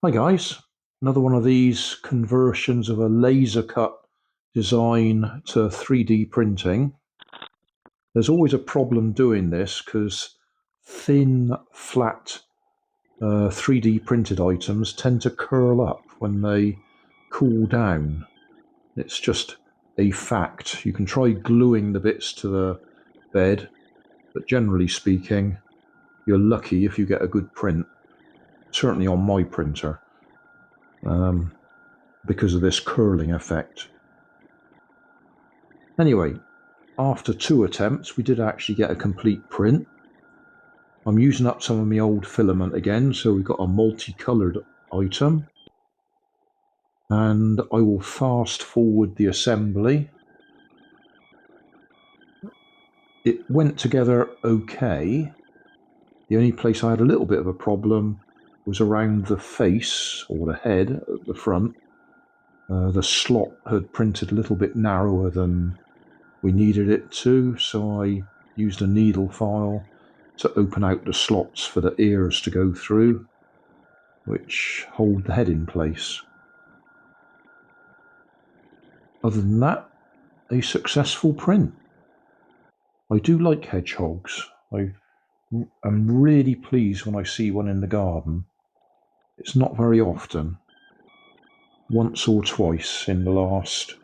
Hi guys, another one of these conversions of a laser cut design to 3D printing. There's always a problem doing this because thin, flat 3D printed items tend to curl up when they cool down. It's just a fact. You can try gluing the bits to the bed, but generally speaking, you're lucky if you get a good print. Certainly on my printer. Because of this curling effect. Anyway, after 2 attempts, we did actually get a complete print. I'm using up some of my old filament again, so we've got a multicolored item. And I will fast forward the assembly. It went together okay. The only place I had a little bit of a problem was around the face, or the head at the front. The slot had printed a little bit narrower than we needed it to, so I used a needle file to open out the slots for the ears to go through, which hold the head in place. Other than that, a successful print. I do like hedgehogs. I'm really pleased when I see one in the garden. It's not very often. Once or twice in the last,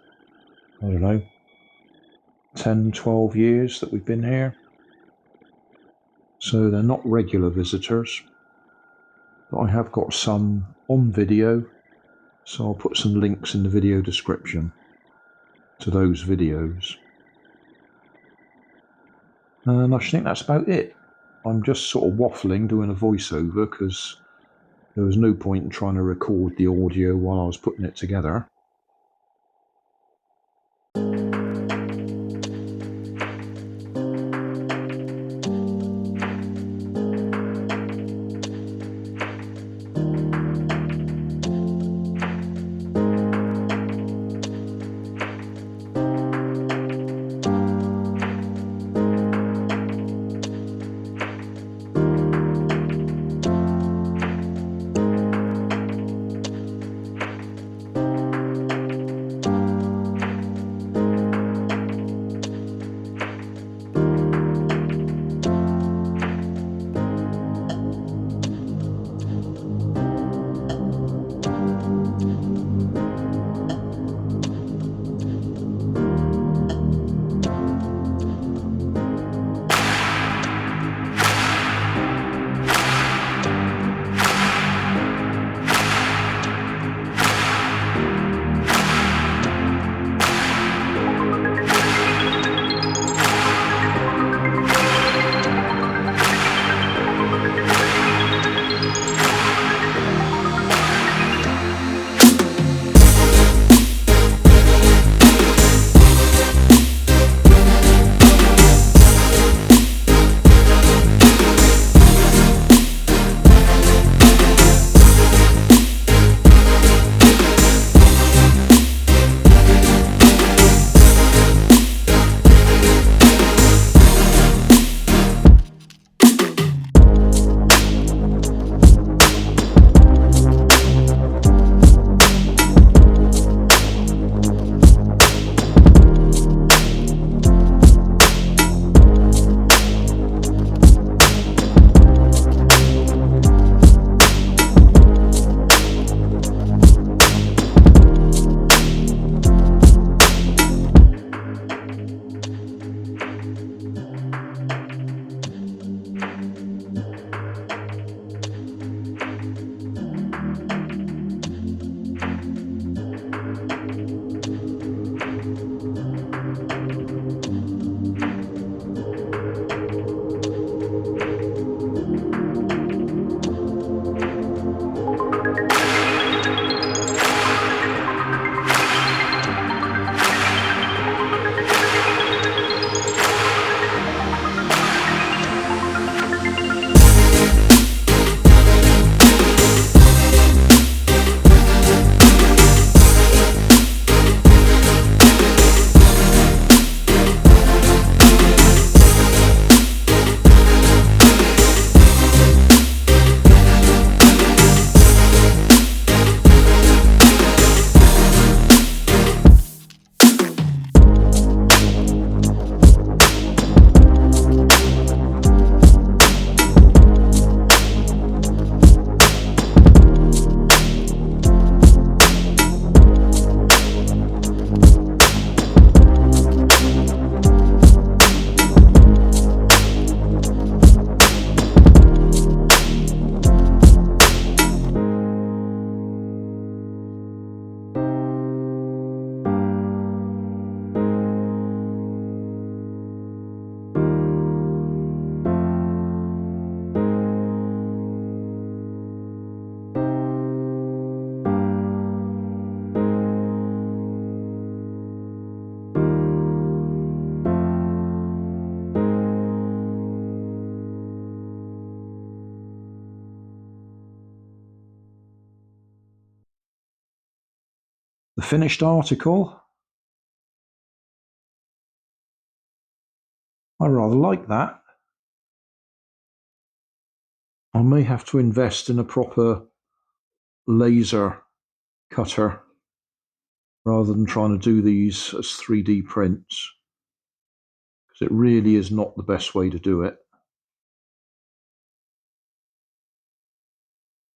10, 12 years that we've been here. So they're not regular visitors. But I have got some on video, so I'll put some links in the video description to those videos. And I think that's about it. I'm just sort of waffling, doing a voiceover, because there was no point in trying to record the audio while I was putting it together. the finished article. I rather like that. I may have to invest in a proper laser cutter rather than trying to do these as 3D prints, because it really is not the best way to do it.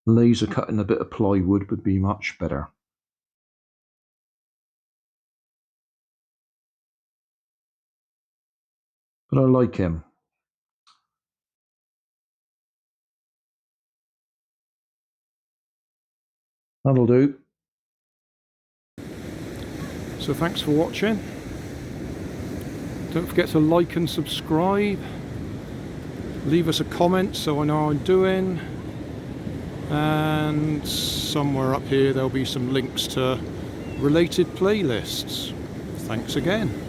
Laser cutting a bit of plywood would be much better. But I like him. That'll do. So thanks for watching. Don't forget to like and subscribe. Leave us a comment so I know how I'm doing. And somewhere up here there'll be some links to related playlists. Thanks again.